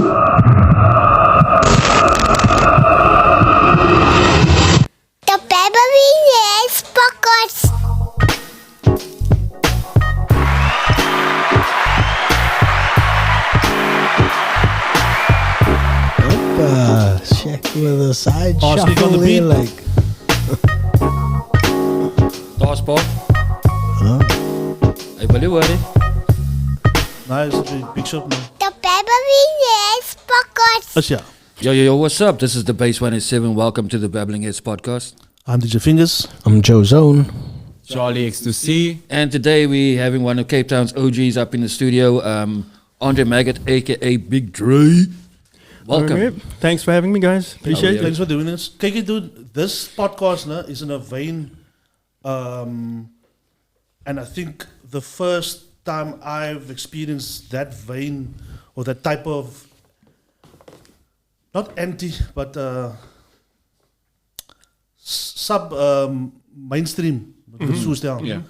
The Babbling Heads podcast. Shaq with a side Arsenic on the shuffle beat. there, like. Daar's Paul. Huh? Hey, wil jy hoor nie? Nice, big shot man. The Babbling Heads podcast. As ja. Yo, what's up? This is the Base 187. Welcome to the Babbling Heads podcast. I'm DJ Fingaz. I'm JoeZone. Charlie X2C. And today we're having one of Cape Town's OGs up in the studio, Andre Maggot, aka Big Dre. Welcome. Okay. Thanks for having me, guys. Appreciate yeah. Thanks for doing this. Kijk je dude, this podcast is in a vein, and I think the first time I've experienced that vein or that type of, not anti, but sub mainstream. Yeah.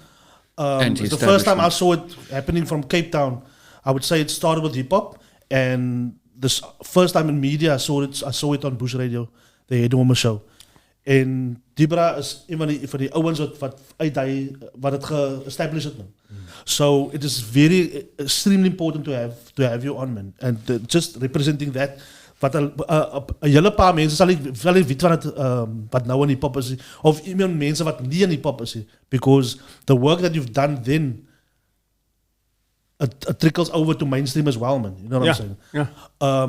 It's the first time I saw it happening from Cape Town. I would say it started with hip hop, and this first time in media I saw it on Bush Radio, the Hedome show. En Dibra is een van die ouens wat uit hy wat het ge-establish het man. So it is very extremely important to have you on man, and just representing that. Wat 'n hele paar mense sal ek wel nie weet wat nou in die pop is of iemand mense wat nie in die pop is nie, because the work that you've done then it trickles over to mainstream as well man, you know what I'm saying. Yeah.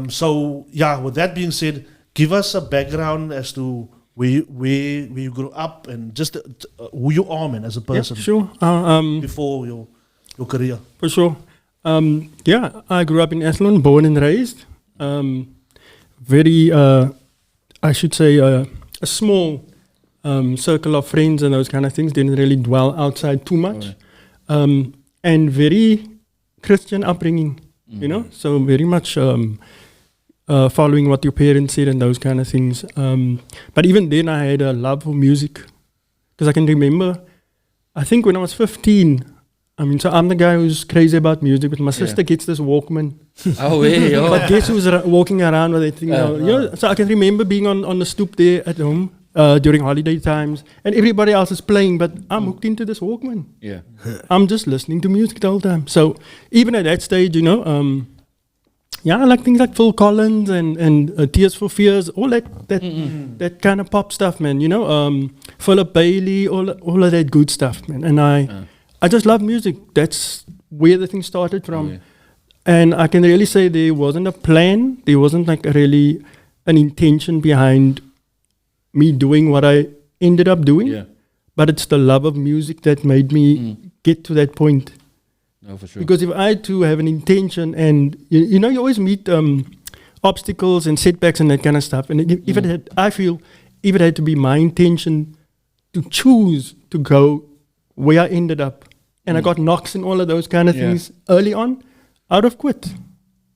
So yeah, with that being said, give us a background as to where you grew up and just who you are man as a person. Yeah, sure. Before your career. For sure. Yeah, I grew up in Athlone, born and raised. Very, I should say, a small circle of friends and those kind of things. Didn't really dwell outside too much. And very Christian upbringing, you know, so very much following what your parents said and those kind of things. But even then I had a love for music, because I can remember, I think when I was 15, so I'm the guy who's crazy about music, but my sister gets this Walkman. Oh, yeah. But guess who's walking around with that thing now? You know, so I can remember being on the stoop there at home during holiday times, and everybody else is playing, but I'm hooked into this Walkman. Yeah. I'm just listening to music the whole time. So even at that stage, you know, I like things like Phil Collins and Tears for Fears, all that kind of pop stuff, man. You know, Philip Bailey, all of that good stuff, man. And I just love music. That's where the thing started from. Yeah. And I can really say there wasn't a plan. There wasn't like really an intention behind me doing what I ended up doing. Yeah. But it's the love of music that made me get to that point. No, for sure. Because if I too have an intention, and you know, you always meet obstacles and setbacks and that kind of stuff. And if I feel if it had to be my intention to choose to go where I ended up, and I got knocks and all of those kind of things early on, I would have quit,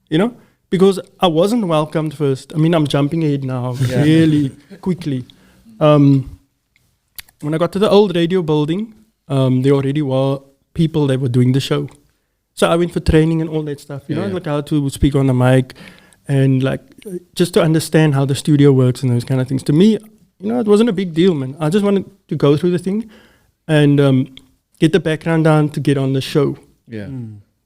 you know, because I wasn't welcomed first. I mean, I'm jumping ahead now really quickly. When I got to the old radio building, there already were people that were doing the show. So I went for training and all that stuff, you know, like how to speak on the mic and like just to understand how the studio works and those kind of things. To me, you know, it wasn't a big deal, man. I just wanted to go through the thing and get the background down to get on the show. Yeah.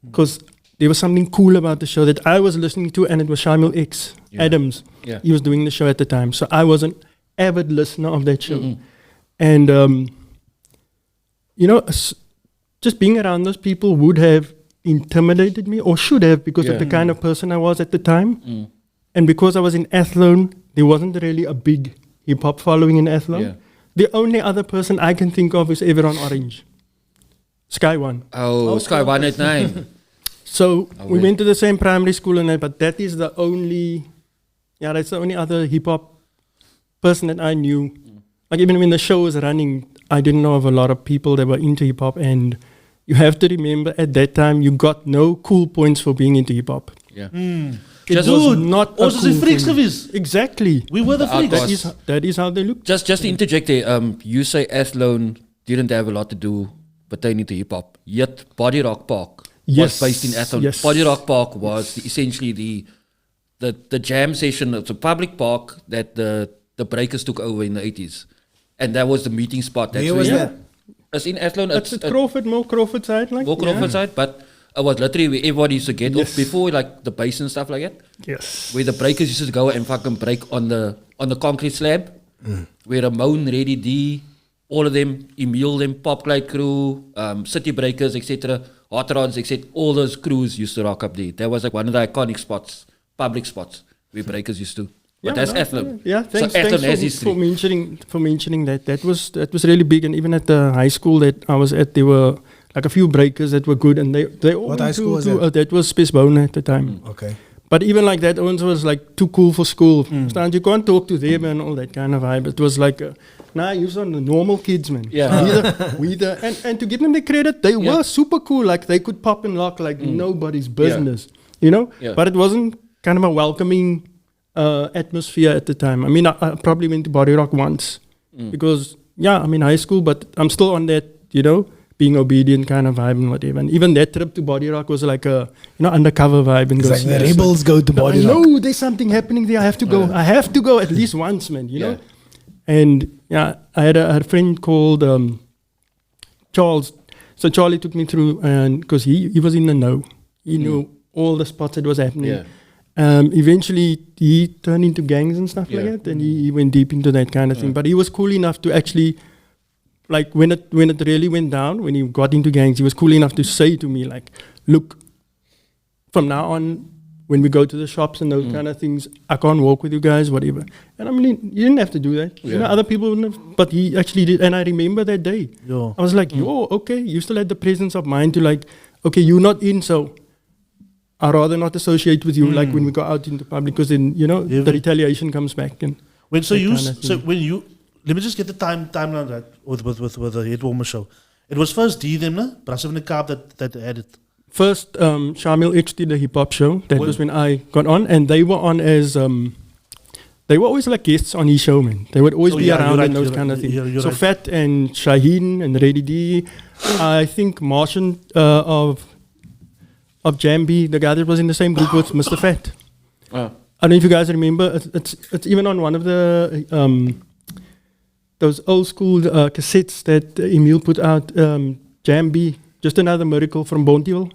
Because there was something cool about the show that I was listening to, and it was Shamil X Adams. Yeah. He was doing the show at the time. So I was an avid listener of that show. And, you know, just being around those people would have intimidated me, or should have, because of the kind of person I was at the time. And because I was in Athlone, there wasn't really a big hip-hop following in Athlone. Yeah. The only other person I can think of is Everon Orange. Sky One. Oh, Sky 189. So we went to the same primary school and that, but that is the only, that's the only other hip-hop person that I knew. Like even when the show was running, I didn't know of a lot of people that were into hip-hop, and you have to remember at that time you got no cool points for being into hip-hop. Yeah. It was not a Ons is die cool freaks thing. gewees. Exactly. We were the freaks. That is how they look. Just to interject there, you say Athlone didn't have a lot to do pertaining to hip-hop, yet Body Rock Park was based in Athlone. Yes. Body Rock Park was essentially the the jam session. It's a public park that the breakers took over in the 80s, and that was the meeting spot. Where was that? It's in Athlone. It's at Crawford, more Crawford side, like. More Crawford side, but it was literally where everybody used to get Yes. off before, like the bass and stuff like that. Yes. Where the breakers used to go and fucking break on the concrete slab. Where Ramon, Reddy D, all of them, Emil, them, Pop Glide crew, City Breakers, etc., Hot Rods, etc., all those crews used to rock up there. That was like one of the iconic spots, public spots, where breakers used to. But that's Athlone. Yeah, thanks, so Athlone has thanks history. for mentioning that. That was really big, and even at the high school that I was at, there were like a few breakers that were good, and they all What high school was that? that was Spacebone at the time. Okay. But even like that, Owens was like too cool for school. Stand, you can't talk to them and all that kind of vibe. It was like, nah, you're on the normal kids, man. Yeah. And to give them the credit, they were super cool. Like they could pop and lock like nobody's business, you know. Yeah. But it wasn't kind of a welcoming atmosphere at the time. I mean, I probably went to Body Rock once because I'm in high school, but I'm still on that, you know, being obedient kind of vibe and whatever. And even that trip to Body Rock was like a, you know, undercover vibe. And It's go like see the this. rebels go to Body I Rock. know there's something happening there. I have to go. I have to go at least once, man. You know. And I had a friend called Charles. So Charlie took me through, and because he was in the know, he knew all the spots that was happening. Yeah. Eventually, he turned into gangs and stuff like that, and he went deep into that kind of thing. But he was cool enough to actually, like when it really went down, when he got into gangs, he was cool enough to say to me, like, look, from now on, when we go to the shops and those kind of things, I can't walk with you guys, whatever. And I mean, you didn't have to do that. You know, other people wouldn't have, but he actually did. And I remember that day. Yo. I was like, yo, okay, you still had the presence of mind to like, okay, you're not in, so I'd rather not associate with you like when we go out into public, because then, you know, the retaliation comes back. And When that when you let me just get the timeline right with the Head Warmer show. It was first D them, no? Brass in the Kaap that had it. first, Shamil X did the hip hop show. That was when I got on, and they were on as they were always like guests on his show, man. They would always be around and those kind of things. So Fat and Shaheen and Reddy D, I think Martian of Jambi, the guy that was in the same group with Mr. Fat. I don't know if you guys remember. It's even on one of the those old school cassettes that Emil put out. Jambi, Just Another Miracle from Bonteville.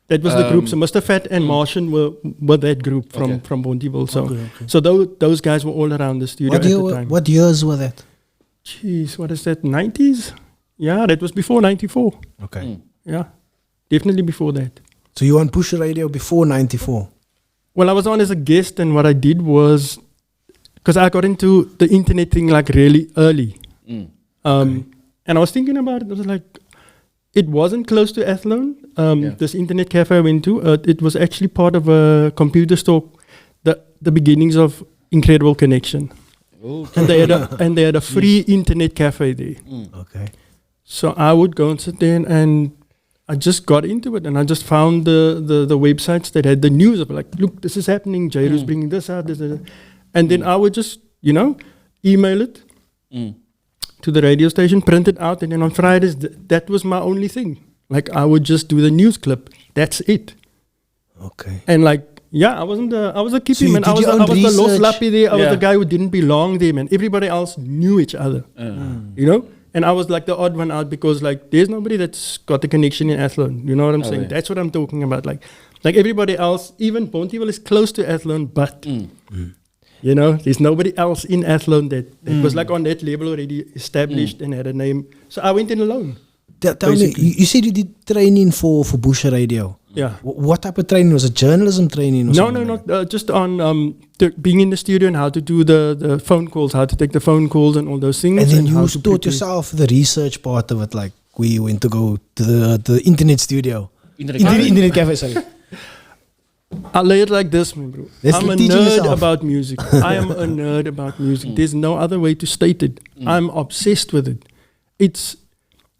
That was the group. So Mr. Fat and Martian were that group from Bonteville. So so those guys were all around the studio at the time. What years were that? Jeez, what is that? 90s? Yeah, that was before 94. Okay. Yeah, definitely before that. So you were on Push Radio before 94? Well, I was on as a guest, and what I did was, because I got into the internet thing like really early. And I was thinking about it. I was like, it wasn't close to Athlone. This internet cafe I went to, it was actually part of a computer store, the beginnings of Incredible Connection. And they had a free internet cafe there. Okay. So I would go and sit there, and I just got into it, and I just found the websites that had the news of like, look, this is happening, Jairu's bringing this out, this. And then I would just, email it to the radio station, print it out, and then on Fridays, that was my only thing. Like, I would just do the news clip. That's it. Okay. And like, I was a keepy, So man. I did was your own the lost research? lappy there. I was the guy who didn't belong there, man. Everybody else knew each other, And I was like the odd one out because like there's nobody that's got the connection in Athlone. You know what I'm saying? That's what I'm talking about. Like everybody else, even Bonteville is close to Athlone, but there's nobody else in Athlone that was like on that level already established and had a name. So I went in alone. Tell me, you said you did training for Bush Radio. Yeah. What type of training? Was it journalism training or something? No, not just on being in the studio and how to do the phone calls, how to take the phone calls and all those things. And then how you to taught prepare. yourself the research part of it, like where you went to go to the internet studio. Internet cafe, sorry. I'll lay it like this, my bro. Let's I'm a teach nerd yourself. about music. I am a nerd about music. There's no other way to state it. I'm obsessed with it. It's,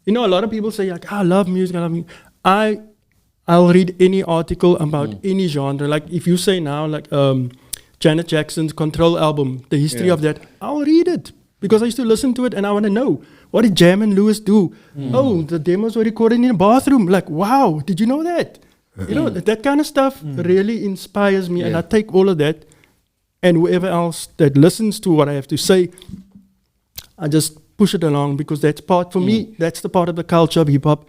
a lot of people say like, I love music, I'll read any article about any genre. Like if you say now, like Janet Jackson's Control album, the history of that, I'll read it because I used to listen to it and I want to know, what did Jam and Lewis do? Oh, the demos were recorded in a bathroom. Like, wow, did you know that? That kind of stuff really inspires me, and I take all of that and whoever else that listens to what I have to say, I just push it along because that's part, for me, that's the part of the culture of hip hop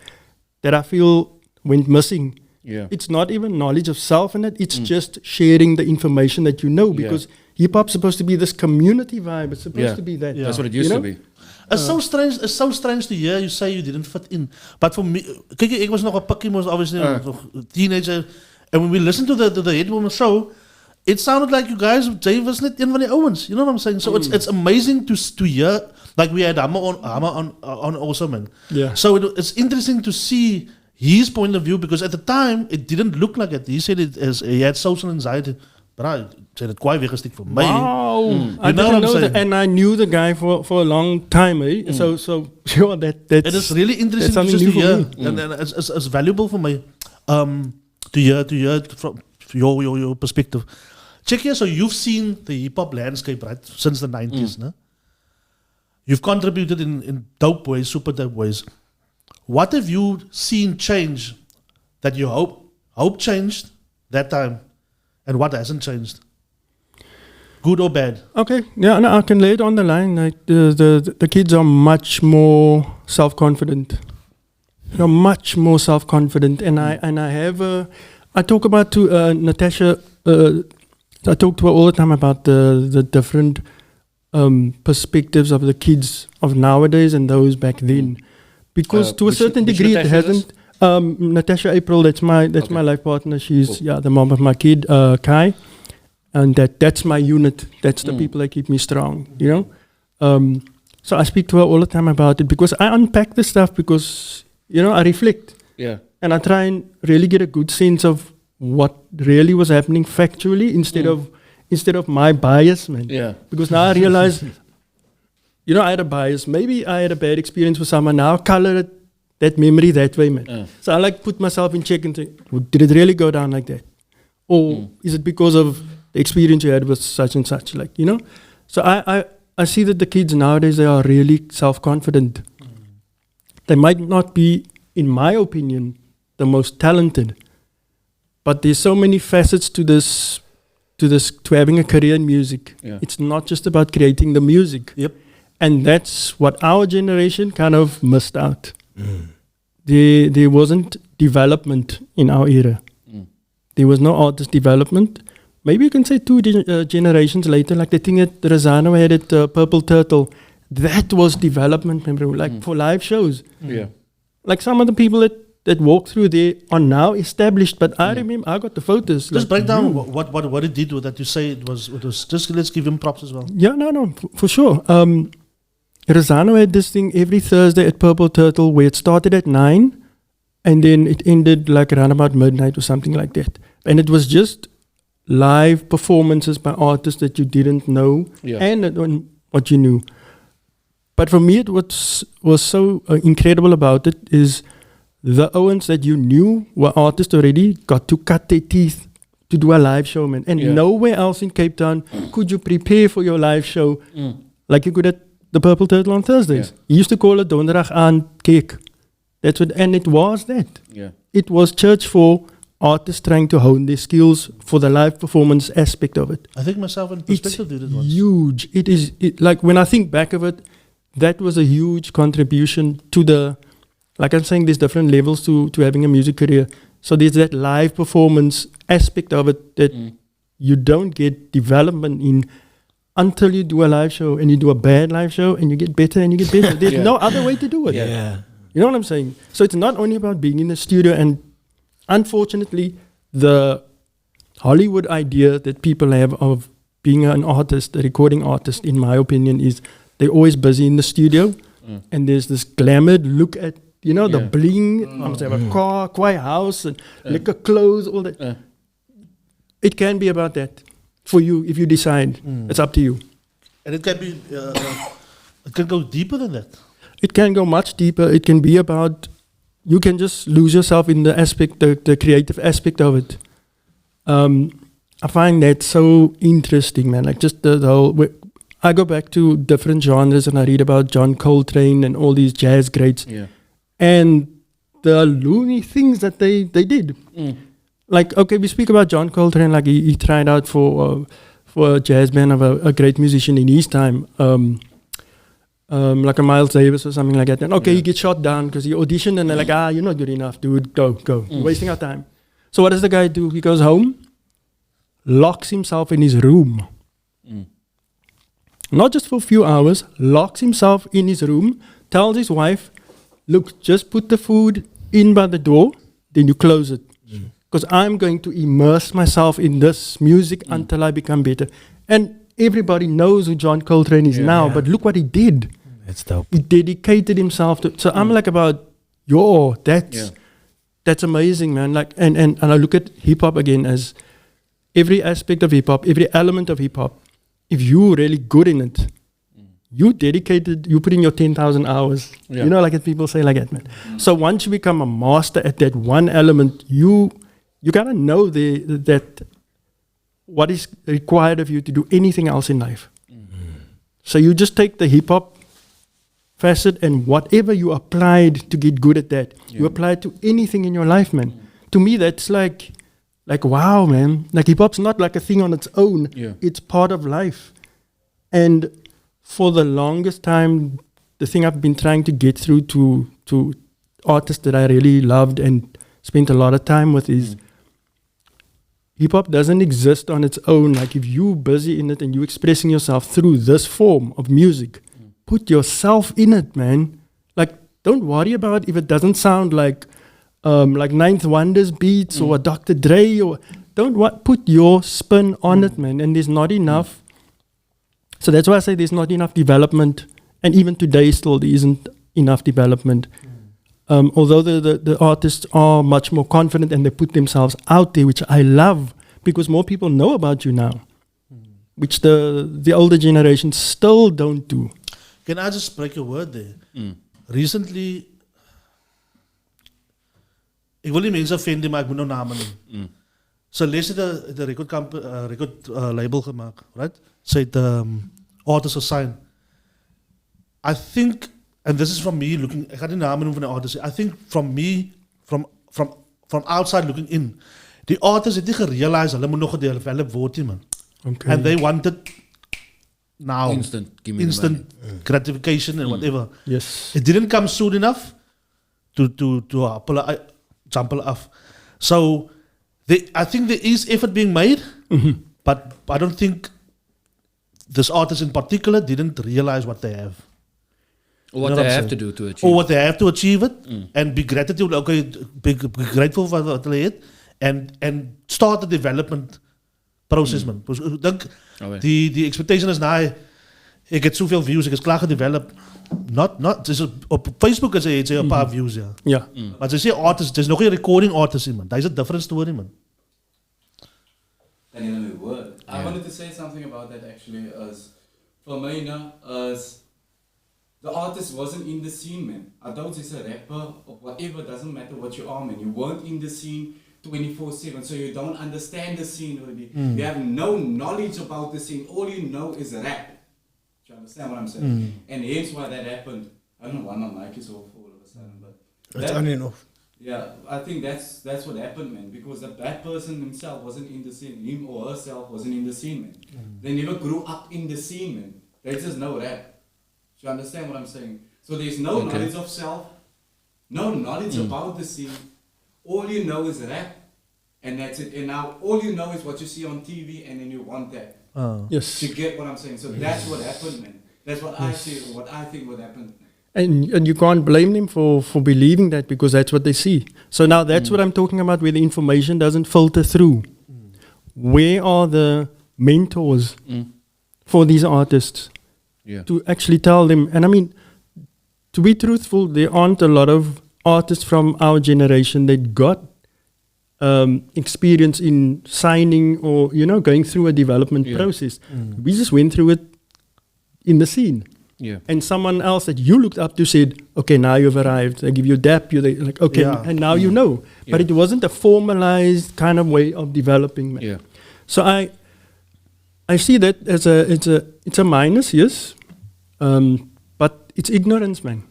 that I feel went missing. Yeah. It's not even knowledge of self in it, it's just sharing the information that you know, because hip hop's supposed to be this community vibe, it's supposed to be that. That's what it used to be. It's so strange to hear you say you didn't fit in. But for me, kyk, ek was nog 'n pikkie, was obviously a teenager, and when we listened to the Headwoman show, it sounded like you guys, Jay was net een van die ouens. You know what I'm saying? So it's amazing to hear. Like we had Hammer on also, man. Yeah. So it's interesting to see his point of view, because at the time it didn't look like it. He said it as he had social anxiety. But I said it quite weggestick for me. Wow. I You know what didn't I'm know saying? that, and I knew the guy for a long time. So sure, that's It is really interesting something just to new for hear, and it's valuable for me to hear it from your perspective. Check here. So you've seen the hip hop landscape, right, since the 90s, no? You've contributed in dope ways, super dope ways. What have you seen change that you hope changed that time, and what hasn't changed? Good or bad? Okay, yeah, no, I can lay it on the line. Like the kids are much more self-confident. They're much more self-confident, and I have I talk about to Natasha. I talk to her all the time about the different perspectives of the kids of nowadays and those back then, because to a certain degree it hasn't. Natasha April, that's my life partner. She's the mom of my kid Kai, and that's my unit. That's the people that keep me strong. You know, so I speak to her all the time about it, because I unpack the stuff, because I reflect. Yeah. And I try and really get a good sense of what really was happening factually instead of my bias, man. Yeah. Because now I realize, I had a bias. Maybe I had a bad experience with someone. Now I color that memory that way, man. So I like put myself in check and say, well, did it really go down like that? Or is it because of the experience you had with such and such? So I see that the kids nowadays, they are really self-confident. They might not be, in my opinion, the most talented, but there's so many facets to having a career in music. Yeah. It's not just about creating the music. Yep. And that's what our generation kind of missed out. There wasn't development in our era. There was no artist development. Maybe you can say two generations later, like the thing that Razano had at Purple Turtle, that was development, remember, like for live shows. Yeah. Like some of the people that walk through there are now established, but I remember I got the photos. Just break down what it did with that. You say it was just, let's give him props as well. Yeah, no, for sure. Razano had this thing every Thursday at Purple Turtle, where it started at 9 and then it ended like around about midnight or something like that. And it was just live performances by artists that you didn't know and what you knew. But for me, it was so incredible about it is the Owens that you knew were artists already got to cut their teeth to do a live show, man. And nowhere else in Cape Town could you prepare for your live show like you could at the Purple Turtle on Thursdays. Yeah. You used to call it Donderdag aan Cake. That's what, and it was that. Yeah. It was church for artists trying to hone their skills for the live performance aspect of it. I think myself in perspective did it once. Huge. It is like when I think back of it, that was a huge contribution to the, like I'm saying, there's different levels to having a music career. So there's that live performance aspect of it that you don't get development in until you do a live show, and you do a bad live show and you get better and you get better. There's no other way to do it. Yeah. You know what I'm saying? So it's not only about being in the studio, and unfortunately, the Hollywood idea that people have of being an artist, a recording artist, in my opinion, is they're always busy in the studio, and there's this glamoured look at, the bling, I'm saying, a car, quiet house, and liquor clothes, all that. It can be about that for you if you decide. It's up to you. And it can be, it can go deeper than that. It can go much deeper. It can be about, you can just lose yourself in the aspect, the creative aspect of it. I find that so interesting, man. Like just the whole, I go back to different genres and I read about John Coltrane and all these jazz greats. Yeah. And the loony things that they did. Like, okay, we speak about John Coltrane, like he tried out for for a jazz band of a great musician in his time, like a Miles Davis or something like that. And he gets shot down because he auditioned and they're like, you're not good enough, dude. Go. You're wasting our time. So what does the guy do? He goes home, locks himself in his room. Not just for a few hours, locks himself in his room, tells his wife, look, just put the food in by the door, then you close it. Because I'm going to immerse myself in this music until I become better. And everybody knows who John Coltrane is now, but look what he did. That's dope. He dedicated himself to. So I'm like that's amazing, man. Like, and I look at hip hop again as every aspect of hip hop, every element of hip hop. If you're really good in it, you dedicated, you put in your 10,000 hours. You know, like people say like that, man. So once you become a master at that one element, you gotta know that what is required of you to do anything else in life. So you just take the hip hop facet and whatever you applied to get good at that, you apply it to anything in your life, man. To me, that's like wow, man. Like hip hop's not like a thing on its own. It's part of life. And for the longest time, the thing I've been trying to get through to artists that I really loved and spent a lot of time with is hip hop doesn't exist on its own. Like if you're busy in it and you're expressing yourself through this form of music, put yourself in it, man. Like don't worry about if it doesn't sound like Ninth Wonders beats or Dr. Dre or put your spin on it, man. And there's not enough. So that's why I say there's not enough development, and even today still there isn't enough development. Although the artists are much more confident and they put themselves out there, which I love because more people know about you now, which the older generation still don't do. Can I just break your word there? Recently, ik wil niet mensen vinden, maar ik moet nou namen noemen. So lees de record label gemaakt, right? Ze het artists assigned. I think, and this is from me looking, ik ga die namen noemen van de artists. I think from me, from outside looking in, die artists het niet gerealiseerd, hulle moet nog gedevelop word, man. Okay. And they wanted now Instant gratification and whatever. Yes. It didn't come soon enough to jump off. So I think there is effort being made, but I don't think this artist in particular didn't realize what they have. Or what they have to do to achieve. Or what they have to achieve it, and be gratitude. Okay, be grateful for what they had, and start the development process, man. Dus ik denk, die expectation is ik heb zoveel views, ik is klaar gedeveloped. Not, dus op Facebook is het een paar views, ja. Ja. Maar ze zeggen artists, er is nog geen recording artist in, man. Dat is een different story, man. And in a word, I wanted to say something about that actually, as for me, as the artist wasn't in the scene, man. I don't say a rapper or whatever, doesn't matter what you are, man. You weren't in the scene 24/7, so you don't understand the scene already. You have no knowledge about the scene. All you know is rap. Do you understand what I'm saying? And hence why that happened. I don't know why my mic is off all of a sudden, but It's on and off. yeah, I think that's what happened, man. Because that person himself wasn't in the scene. Him or herself wasn't in the scene, man. They never grew up in the scene, man. They just know rap. Do you understand what I'm saying? So there's no knowledge of self, no knowledge about the scene. All you know is rap, and that's it. And now all you know is what you see on TV, and then you want that. Yes. To get what I'm saying. So that's what happened, man. That's what I see, what I think what happened. And you can't blame them for believing that because that's what they see. So now that's what I'm talking about, where the information doesn't filter through. Where are the mentors for these artists to actually tell them? And I mean, to be truthful, there aren't a lot of artists from our generation that got experience in signing or, going through a development process. We just went through it in the scene. Yeah. And someone else that you looked up to said, okay, now you've arrived. They give you a dap. You're like, okay, and now you know. But it wasn't a formalized kind of way of developing. Man. Yeah. So I see that as it's a minus, yes. But it's ignorance, man.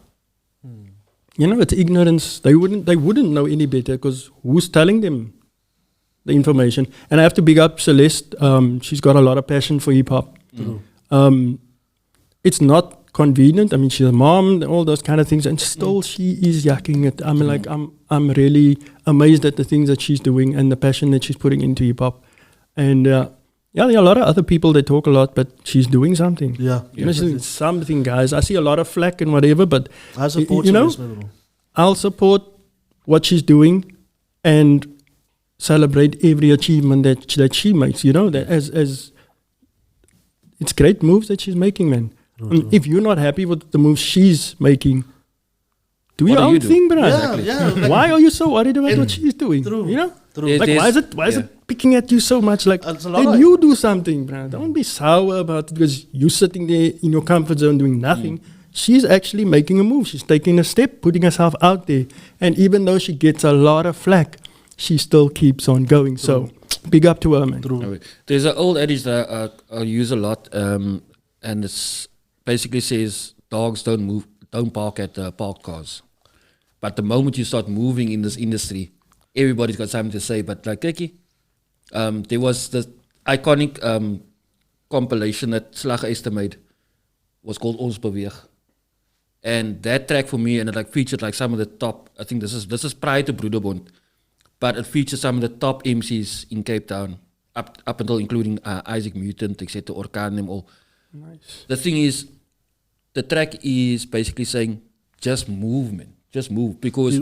It's ignorance. They wouldn't know any better because who's telling them the information. And I have to big up Celeste. She's got a lot of passion for hip hop. It's not convenient. I mean, she's a mom, all those kind of things, and still she is yakking it. I mean, I'm really amazed at the things that she's doing and the passion that she's putting into hip hop. And there are a lot of other people that talk a lot, but she's doing something. Yeah. You know, she's doing something, guys. I see a lot of flack and whatever, but I support you know, Celeste, bro. I'll support what she's doing and celebrate every achievement that she makes. You know, that as it's great moves that she's making, man. If you're not happy with the moves she's making, do your own thing, bro. Yeah. Why are you so worried about what she's doing? You know, like why is it picking at you so much? Like, then you do something, bro. Don't be sour about it because you're sitting there in your comfort zone doing nothing. She's actually making a move. She's taking a step, putting herself out there, and even though she gets a lot of flack, she still keeps on going. So, big up to her, man. There's an old adage that I use a lot, and it's basically says dogs don't bark at parked cars. But the moment you start moving in this industry, everybody's got something to say. But like Kiki, there was the iconic compilation that Slaggeester made, was called Ons Beweeg. And that track for me, and it like featured like some of the top, I think this is prior to Broederbond, but it featured some of the top MCs in Cape Town, up until including Isaac Mutant, etc., Orkaan, them all. Nice. The thing is, the track is basically saying, just move, man. Just move. Because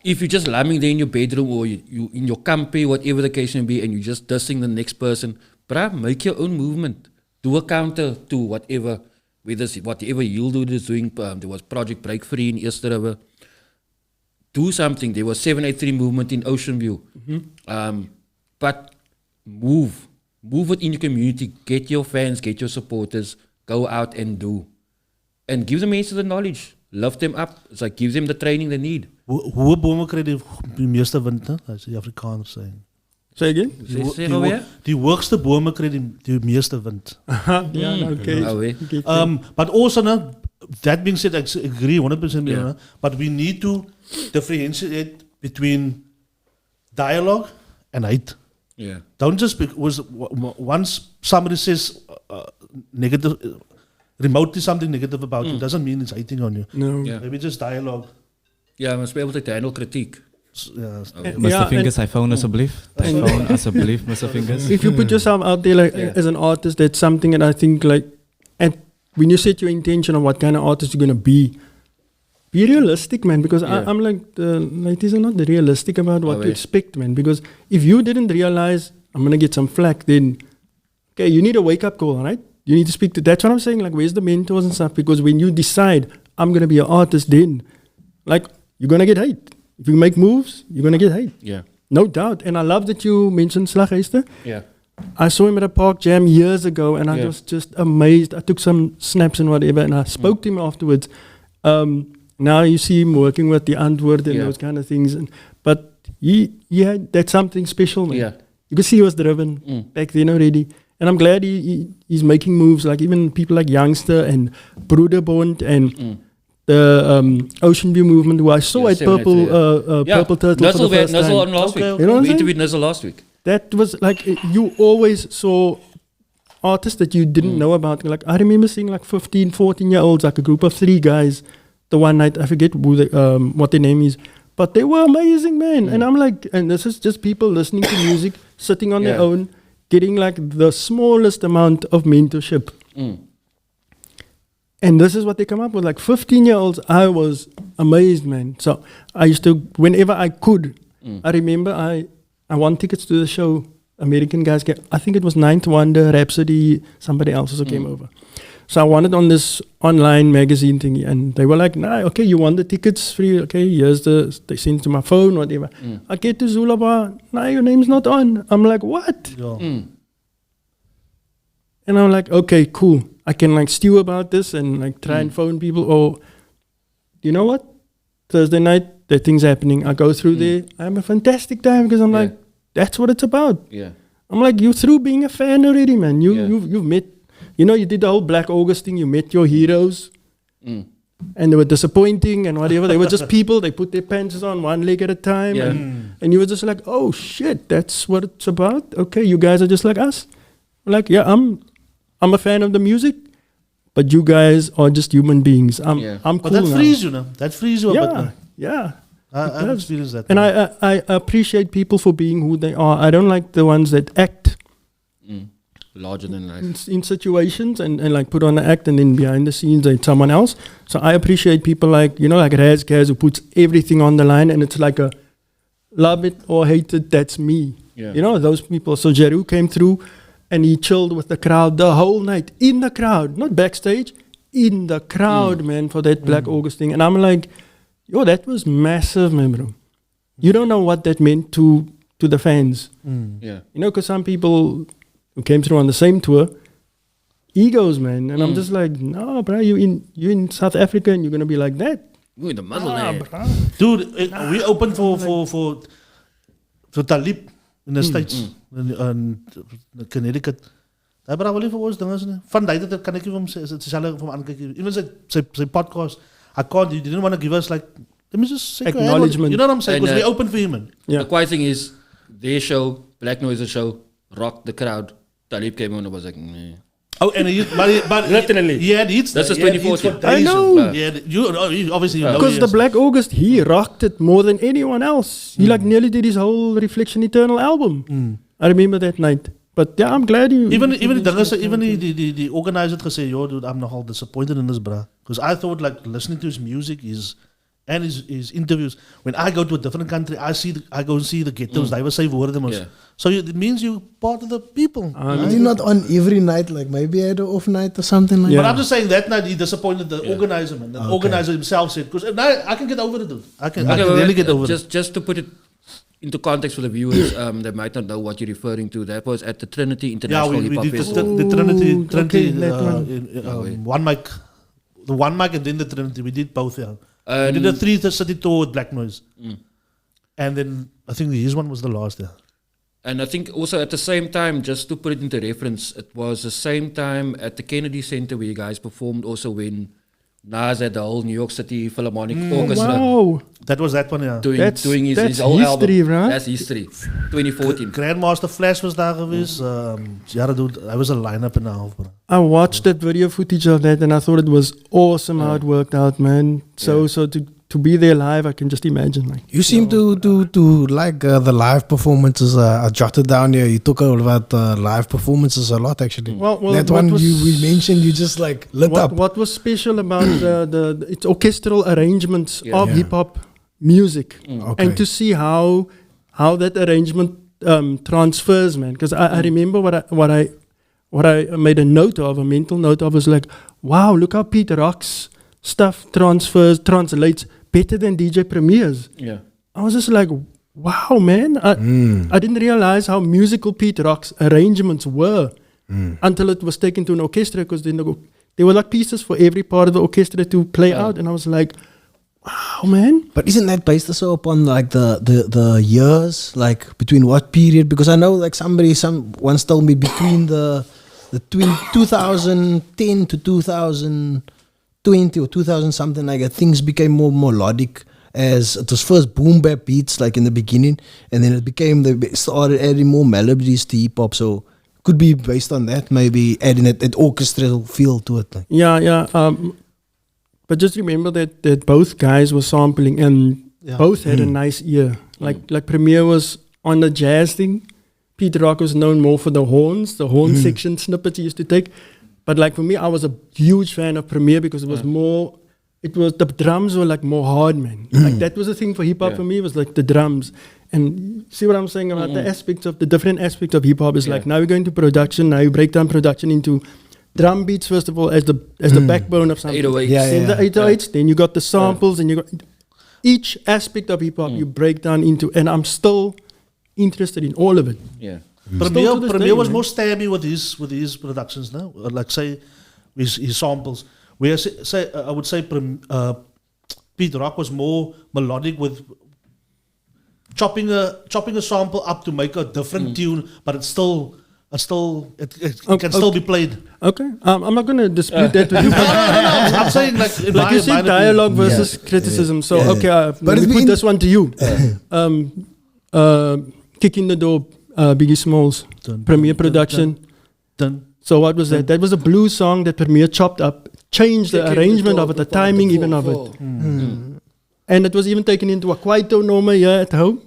if you're just lying there in your bedroom or you in your campy, whatever the case may be, and you're just dissing the next person, bruh, make your own movement. Do a counter to whatever Yildu is doing. There was Project Break Free in Eerste River. Do something. There was 783 movement in Ocean View. But move. Move it in your community. Get your fans, get your supporters. Go out and do. And give the mensen the knowledge. Lift them up. It's like give them the training they need. Hoe bome kry die meeste wind, ne? As die Afrikaners sê. Say again? Die hoogste bome kry die meeste wind. But also, that being said, I agree 100% with you, but we need to differentiate between dialogue and hate. Yeah. Don't just because once somebody says negative, remotely something negative about you, doesn't mean it's hating on you. No. Yeah. Maybe just dialogue. Ja, mens be able to handle kritiek. Mr. Fingaz, hy phone asseblief. Hy phone asseblief, Mr. Fingaz. If you put yourself out there like as an artist, that's something that I think like, and when you set your intention on what kind of artist you're going to be realistic, man, because I'm like, the ladies are not realistic about what to expect, man, because if you didn't realize I'm going to get some flack, then, okay, you need a wake-up call, right? You need to speak to, that's what I'm saying, like, where's the mentors and stuff, because when you decide, I'm going to be an artist, then, like, you're going to get hate. If you make moves, you're going to get hate. Yeah. No doubt. And I love that you mentioned Slaggeester. Yeah. I saw him at a park jam years ago, and I was just amazed. I took some snaps and whatever, and I spoke to him afterwards. Now you see him working with the Antwoord and those kind of things. But he had that's something special, man. Yeah. You could see he was driven back then already. And I'm glad he's making moves, like even people like Youngster and Broederbond and the Ocean View movement, who I saw at Purple Turtle for the first time. On last week. You know what I'm We saying? interviewed Nizzle last week. That was like, you always saw artists that you didn't know about. Like, I remember seeing like 15, 14-year-olds, like a group of 3 guys, the one night, I forget who what their name is, but they were amazing, man. And I'm like, and this is just people listening to music, sitting on their own, getting like the smallest amount of mentorship. And this is what they come up with. Like 15-year-olds, I was amazed, man. So I used to, whenever I could, I remember I won tickets to the show. American guys came, I think it was Ninth Wonder, Rhapsody, somebody else also came over. So I won it on this online magazine thingy, and they were like, nah, okay, you won the tickets free, okay, here's they sent to my phone, whatever. I get to Zulaba, nah, your name's not on. I'm like, what? And I'm like, okay, cool. I can like stew about this and like try and phone people, or you know what? Thursday night, that thing's happening. I go through there. I have a fantastic time because I'm like, that's what it's about. I'm like, you through being a fan already, man. You've met, you know, you did the whole Black August thing. You met your heroes. and they were disappointing and whatever. They were just people. They put their pants on one leg at a time, Yeah. and you were just like, oh shit, that's what it's about. Okay, you guys are just like us. Like, yeah, I'm a fan of the music, but you guys are just human beings. I'm cool But that now. frees you now. That frees you a bit now. Yeah. I've experienced that. And I appreciate people for being who they are. I don't like the ones that act Larger than life. in situations and like put on an act and then behind the scenes they're someone else. So I appreciate people like, like Raz Kaz who puts everything on the line and it's like a love it or hate it, that's me. Yeah. Those people. So Jeru came through and he chilled with the crowd the whole night. In the crowd, not backstage, in the crowd, man, for that Black August thing. And I'm like, yo, that was massive, man, bro. You don't know what that meant to the fans. Yeah. Because some people who came through on the same tour, egos, man. And I'm just like, no, bro, you in South Africa and you're gonna be like that. We're in the motherland. Dude, we opened for Talib in the States, in Connecticut. Daar bra wel even ons dinges nie. Van daai tyd kan ek nie vir hom sê is dit dieselfde vir hom aankyk. Even sy podcast, he didn't want to give us like, let me just say acknowledgement. You know what I'm saying? And, Because we opened for him. Man. Yeah. The quiet thing is, their show, Black Noise's show, rocked the crowd. Talib came on and was like, meh. Oh, and but Literally. he had hits. This is He had hits 2014. for I days. know. Yeah, you obviously you know. Because he the is. Black August, he rocked it more than anyone else. He like nearly did his whole Reflection Eternal album. I remember that night. But yeah, I'm glad you... Even the organizer had said, yo, dude, I'm nogal disappointed in this, bruh. Because I thought, like, listening to his music and his interviews, when I go to a different country, I go and see the ghettos, they will say woorden. Yeah. So it means you're part of the people. Is he not on every night? Like maybe I had an off night or something like Yeah. But I'm just saying that night he disappointed the organizer, man. The organizer himself said, because now I can get over it, dude. I can really get over it. Just to put it into context for the viewers, they might not know what you're referring to. That was at the Trinity International Yeah, Hip Hop we did Festival. the Trinity, okay, that one mic, the one mic and then the Trinity. We did both, yeah. We And- did a 3-city tour with Black Noise. And then I think his one was the last, yeah. And I think also at the same time, just to put it into reference, it was the same time at the Kennedy Center where you guys performed also when Nas had the whole New York City Philharmonic Orchestra Wow. That was that one, yeah. doing his that's whole history, album. right? That's history. 2014. Grandmaster Flash was daar geweest. Ja, dude, I was a line-up and a half, bro. I watched that video footage of that and I thought it was awesome how it worked out, man. So to be there live, I can just imagine. Like, You seem to like the live performances. I jotted down here. You talk about live performances a lot, actually. Well, that what one was- we mentioned, you just like lit up. what was special about the it's orchestral arrangements of Yeah. hip hop music, Okay. and to see how that arrangement transfers, man. Because I remember what I made a mental note of was like, wow, look how Pete Rock's stuff translates better than DJ Premier's. Yeah. I was just like, wow, man. I didn't realize how musical Pete Rock's arrangements were until it was taken to an orchestra, because then there were like pieces for every part of the orchestra to play out, and I was like, wow, man. But isn't that based also upon like the years, like between what period? Because I know like once told me between the 2010 to 2020 or 2000 something like that, things became more melodic, as it was first boom bap beats like in the beginning, and then they started adding more melodies to hip hop. So could be based on that, maybe adding that orchestral feel to it. Like. Yeah. But just remember that both guys were sampling and both had a nice ear. Like Premier was on the jazz thing. Pete Rock was known more for the horns, the horn section snippets he used to take. But like for me, I was a huge fan of Premier because it was more, the drums were like more hard, man. Like that was the thing for hip hop for me, was like the drums. And see what I'm saying about the different aspects of hip hop is like, now we're going to production, now you break down production into drum beats first of all as the backbone of something. 808s. Then the 808s, then you got the samples, and you got each aspect of hip hop you break down into, and I'm still interested in all of it. Yeah. Premier was man. more stabby with his productions now. Like say his samples. Where I would say Pete Rock was more melodic with chopping a sample up to make a different tune, but it's still It's still, it Okay, can still be played. Okay, I'm not going to dispute that with you. I'm saying like, in Like my- you said, my opinion. dialogue versus criticism. So, okay, But let it's me put been- this one to you. Kick in the Door, Biggie Smalls, Dun, Premier dun, Production. Dun. So what was that? That was a blues song that Premier chopped up, changed the arrangement of it, the timing even of it. And it was even taken into a kwaito norma here at home.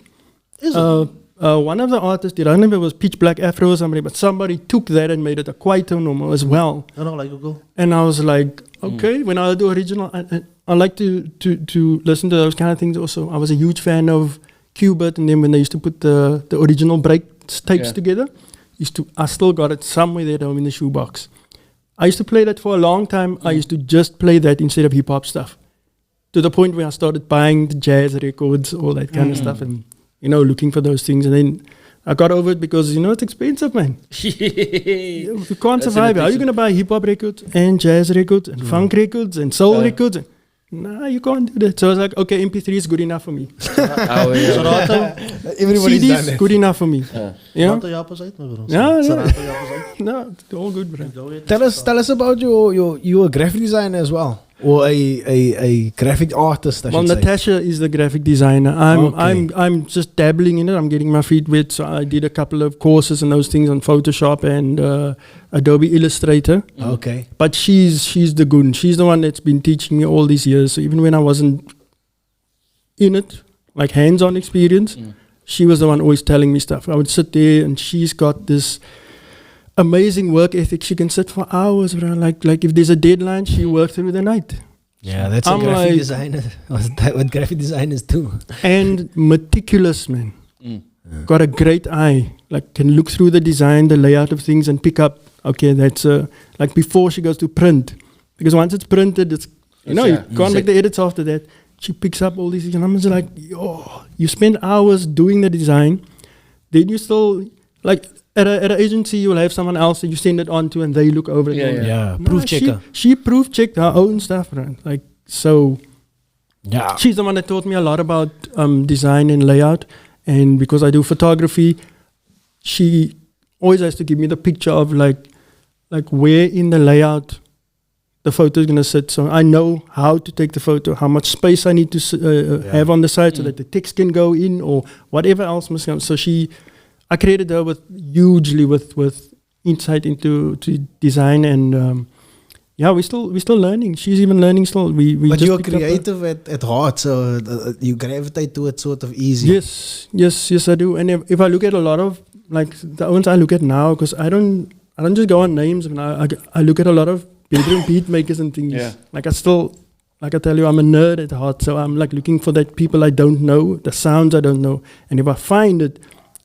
One of the artists, I don't remember, it was Pitch Black Afro or somebody, but somebody took that and made it a kwaito norma as well. I don't like Google. And I was like, okay, when I do original, I like to listen to those kind of things also. I was a huge fan of Qbert, and then when they used to put the original break tapes together, I still got it somewhere there at home in the shoebox. I used to play that for a long time. I used to just play that instead of hip-hop stuff. To the point where I started buying the jazz records, all that kind of stuff, and, looking for those things. And then I got over it because, it's expensive, man. You can't survive. How are you going to buy hip-hop records and jazz records and funk records and soul records? Nah, you can't do that. So I was like, okay, MP3 is good enough for me. Everybody's done CDs, it. good enough for me. Yeah? Yeah. No, it's all good, bro. Tell us about you a graphic designer as well, or a graphic artist. I Well, should say. Natasha is the graphic designer. I'm just dabbling in it. I'm getting my feet wet. So I did a couple of courses and those things on Photoshop and Adobe Illustrator. Okay. But she's the goon. She's the one that's been teaching me all these years. So even when I wasn't in it, like hands-on experience, she was the one always telling me stuff. I would sit there and she's got this amazing work ethic. She can sit for hours, bro. Like if there's a deadline, she works through the night. Yeah, that's I'm a graphic like- designer. What graphic designers do. And meticulous, man. Got a great eye. Like can look through the design, the layout of things, and pick up. Okay, that's like before she goes to print, because once it's printed, it's you can't make the edits after that. She picks up all these things, and I'm just like, you spend hours doing the design, then you still like at an agency you'll have someone else that you send it on to, and they look over it. Yeah, proof checker. She proof checked her own stuff, right? Like so. Yeah. She's the one that taught me a lot about design and layout. And because I do photography, she always has to give me the picture of like where in the layout the photo is going to sit. So I know how to take the photo, how much space I need to have on the side so that the text can go in or whatever else must come. So I created her hugely with insight into design and we're still learning. She's even learning still. We But just you're picked up creative at heart, so you gravitate to it sort of easy. Yes, I do. And if I look at a lot of like the ones I look at now, because I don't just go on names. I look at a lot of bedroom beat makers and things. Yeah. Like I tell you, I'm a nerd at heart, so I'm like looking for that people I don't know, the sounds I don't know, and if I find it,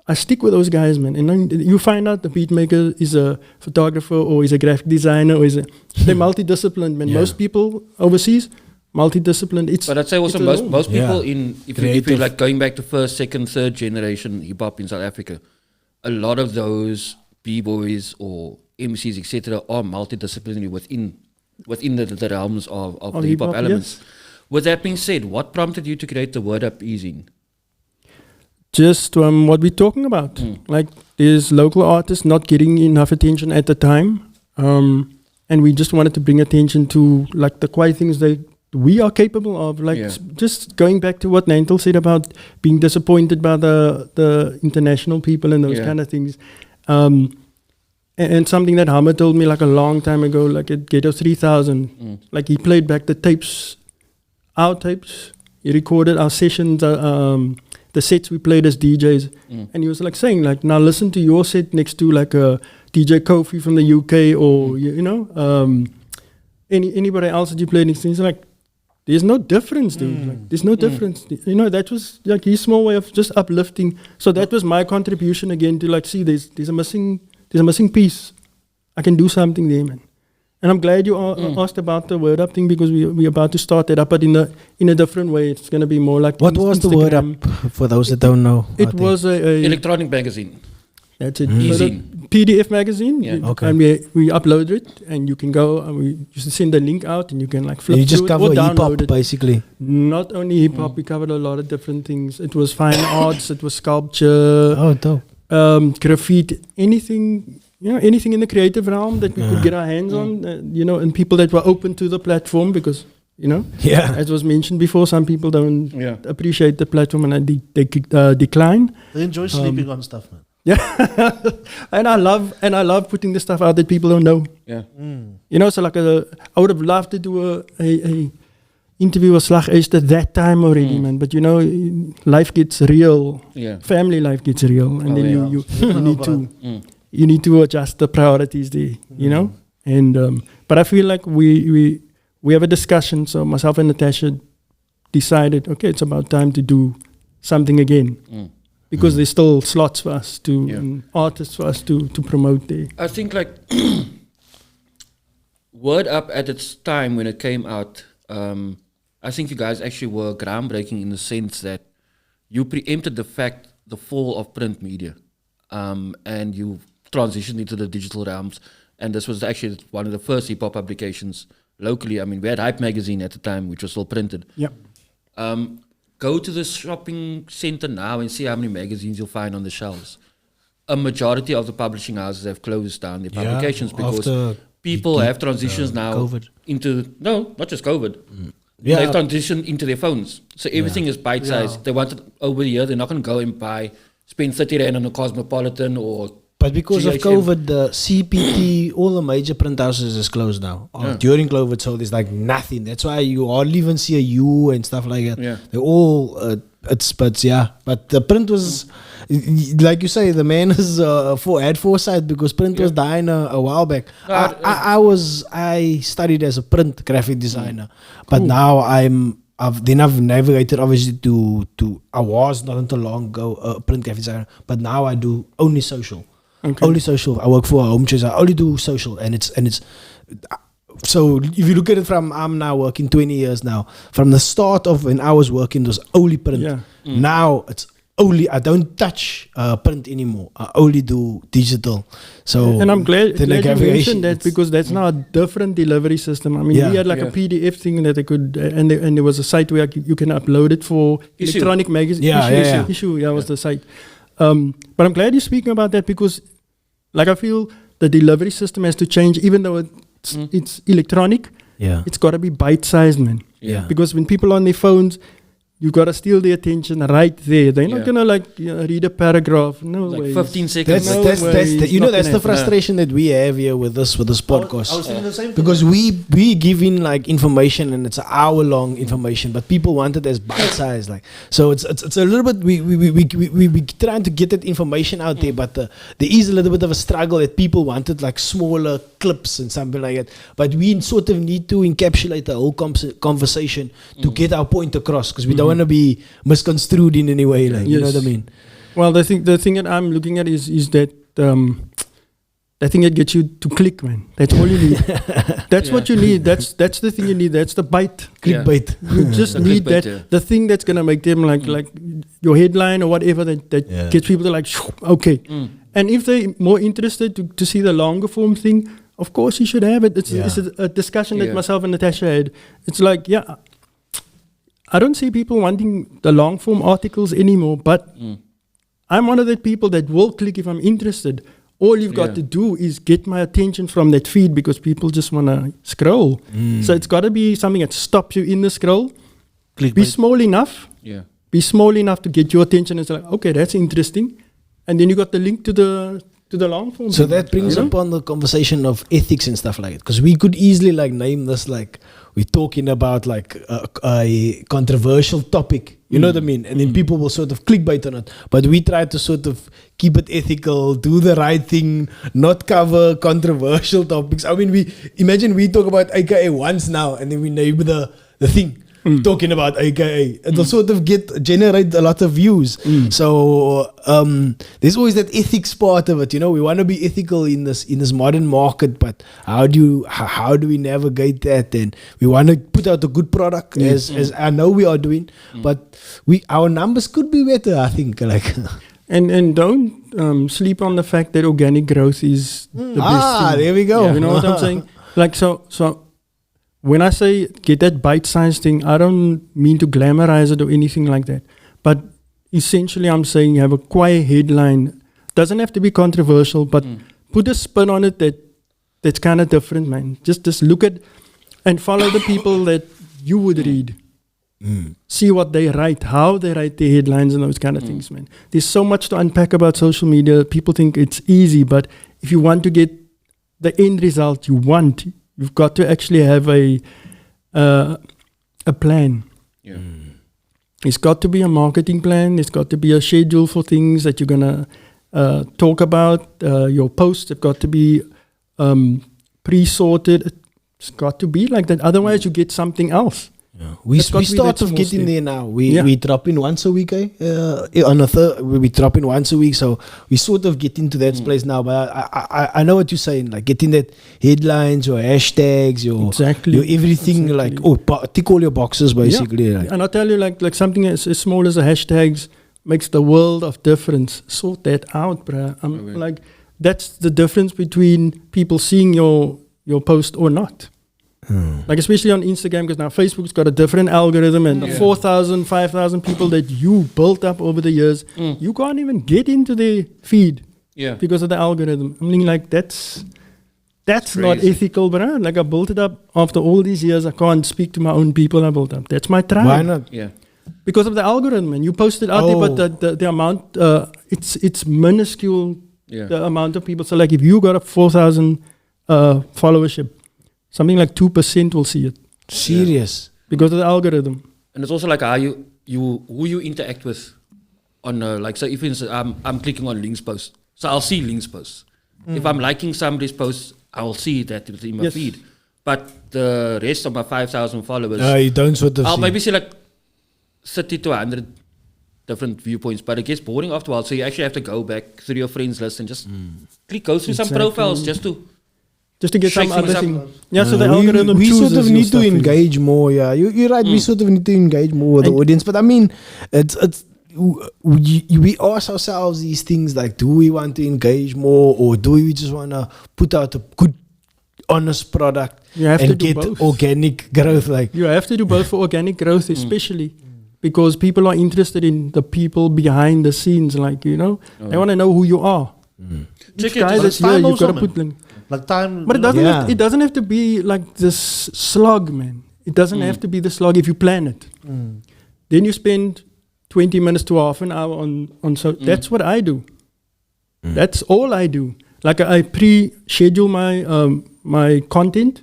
I stick with those guys, man. And then you find out the beat maker is a photographer or is a graphic designer or they're multidisciplined, man. Most people overseas, multidisciplined. But I'd say also most people if you Creative. like going back to first, second, third generation hip hop in South Africa, a lot of those b-boys or MCs etc. are multidisciplinary within the realms of the hip hop elements. Yes. With that being said, what prompted you to create the Word Up Easing? Just what we're talking about. Like there's local artists not getting enough attention at the time. And we just wanted to bring attention to like the quiet things that we are capable of. Like just going back to what Nantal said about being disappointed by the international people and those kind of things. And something that Hammer told me like a long time ago, like at Ghetto 3000, like he played back the tapes, our tapes. He recorded our sessions, the sets we played as DJs, and he was like saying, like, now listen to your set next to like a DJ Kofi from the UK or anybody else that you played next to. He's like, there's no difference, dude. Like, there's no difference. That was like his small way of just uplifting. So that was my contribution again to like, see, there's a missing piece. I can do something there, man. And I'm glad you asked about the Word Up thing because we're about to start that up, but in a different way. It's going to be more like What was the Word Up for those that don't know? It was a Electronic magazine. That's it. Easy. So the PDF magazine. Yeah. Okay. And we uploaded it, and you can go. And we used to send the link out, and you can like flip You just through cover it or hip hop download it. basically. Not only hip hop, we covered a lot of different things. It was fine arts. It was sculpture. Oh, dope. graffiti, anything, anything in the creative realm that we could get our hands on, and people that were open to the platform because, as was mentioned before, some people don't appreciate the platform and they decline. They enjoy sleeping on stuff, man. Yeah, and I love putting the stuff out that people don't know. Yeah. So like I would have loved to do a interview with Slag East at that time already, man. But life gets real. Yeah. Family life gets real, and then you need to adjust the priorities there. And but I feel like we have a discussion. So myself and Natasha decided, okay, it's about time to do something again. Because there's still slots for us artists for us to promote there. I think like Word Up at its time when it came out, I think you guys actually were groundbreaking in the sense that you preempted the fall of print media, and you transitioned into the digital realms. And this was actually one of the first hip hop publications locally. I mean, we had Hype magazine at the time, which was still printed. Yep. Go to the shopping center now and see how many magazines you'll find on the shelves. A majority of the publishing houses have closed down their publications because people have transitions now COVID. into, no, not just COVID. They've transitioned into their phones. So everything is bite-sized. Yeah. They want it over here. They're not going to go and spend 30 rand on a Cosmopolitan or... But because of GHM. COVID, the CPT, all the major print houses is closed now. During COVID, so there's like nothing. That's why you hardly even see a U and stuff like that. Yeah. They're all, But the print was, like you say, the man had foresight because print was dying a while back. I studied as a print graphic designer, but now I've navigated obviously to I was not until long ago a print graphic designer, but now I do only social. Okay. Only social. I work for a home choice. I only do social, and it's. So if you look at it from, I'm now working 20 years now. From the start of when I was working, it was only print. Yeah. Now it's only, I don't touch print anymore. I only do digital. So and I'm glad you mentioned that it's because that's now a different delivery system. I mean, we had like a PDF thing that they could, and there was a site where you can upload it for electronic magazine. Issue was the site. But I'm glad you're speaking about that because, like, I feel the delivery system has to change, even though it's electronic. Yeah, it's got to be bite-sized, man. Yeah, because when people are on their phones, you got to steal their attention right there. They're not gonna read a paragraph. No like way. 15 seconds. That's the frustration that we have here with this podcast. I was thinking the same thing. Because we give in like information and it's an hour long information, but people want it as bite size. Like so, it's a little bit we trying to get that information out there, but there is a little bit of a struggle that people wanted like smaller clips and something like that. But we sort of need to encapsulate the whole conversation to get our point across because we don't want to be misconstrued in any way, like you know what I mean. Well, the thing that I'm looking at is that the thing that gets you to click, man. That's all you need. That's what you need. That's the thing you need. That's the bite. Clickbait. You just need that the thing that's gonna make them like your headline or whatever that gets people to like okay. And if they're more interested to see the longer form thing, of course you should have it. It's a discussion that myself and Natasha had. It's like I don't see people wanting the long form articles anymore, but I'm one of the people that will click if I'm interested. All you've got to do is get my attention from that feed because people just want to scroll. So it's got to be something that stops you in the scroll. Be small enough. Yeah. Be small enough to get your attention. It's like, okay, that's interesting. And then you got the link to the long form. So that brings upon the conversation of ethics and stuff like that. Because we could easily like name this like we're talking about like a controversial topic. You know what I mean? And then people will sort of clickbait on it. But we try to sort of keep it ethical, do the right thing, not cover controversial topics. I mean, we talk about AKA once now, and then we name the thing. Talking about AKA, it'll sort of generate a lot of views. So there's always that ethics part of it. You know, we want to be ethical in this modern market, but how do we navigate that? And we want to put out a good product, as I know we are doing, but our numbers could be better. I think like. And don't sleep on the fact that organic growth is the best thing. There we go. You know what I'm saying? Like so. When I say get that bite-sized thing, I don't mean to glamorize it or anything like that. But essentially, I'm saying you have a quiet headline. Doesn't have to be controversial, but put a spin on it that's kind of different, man. Just look at and follow the people that you would read. See what they write, how they write the headlines and those kind of things, man. There's so much to unpack about social media. People think it's easy, but if you want to get the end result you've got to actually have a plan. Yeah. It's got to be a marketing plan. There's got to be a schedule for things that you're gonna talk about. Your posts have got to be pre-sorted. It's got to be like that. Otherwise, you get something else. Yeah. We start off getting there now. We drop in once a week, on a we drop in once a week, so we sort of get into that place now. But I know what you're saying, like getting that headlines or hashtags, your everything, like tick all your boxes basically. Yeah. And I'll tell you, like something as small as a hashtags makes the world of difference. Sort that out, bruh. Like that's the difference between people seeing your post or not. Like especially on Instagram, because now Facebook's got a different algorithm, and the 4,000, 5,000 people that you built up over the years, you can't even get into their feed because of the algorithm. I mean, like that's not ethical, but like I built it up after all these years. I can't speak to my own people I built up. That's my tribe. Why not? Yeah, because of the algorithm, and you post it out there, but the amount it's minuscule. The amount of people. So like if you got a 4,000 followership, something like 2% will see it. Serious. Because of the algorithm. And it's also like how who you interact with on like, so if I'm clicking on links post, so I'll see links posts. If I'm liking somebody's post, I will see that in my feed. But the rest of my 5,000 followers, you don't sort of I'll maybe see like 30 to 100 different viewpoints, but it gets boring after a while. So you actually have to go back through your friends list and just go through some profiles just to get some other thing. Yeah, so the algorithm we chooses sort of need to engage more. Yeah, you're right. We sort of need to engage more with the audience. But I mean, we ask ourselves these things like, do we want to engage more, or do we just want to put out a good, honest product and get both. Organic growth? Like you have to do both for organic growth, especially because people are interested in the people behind the scenes. Like they want to know who you are. Check guy it. that's here, you've got to put like time, but it doesn't have to be like this slog, man. It doesn't have to be the slog if you plan it. Then you spend 20 minutes to half an hour on so that's what I do. That's all I do. Like I pre-schedule my content,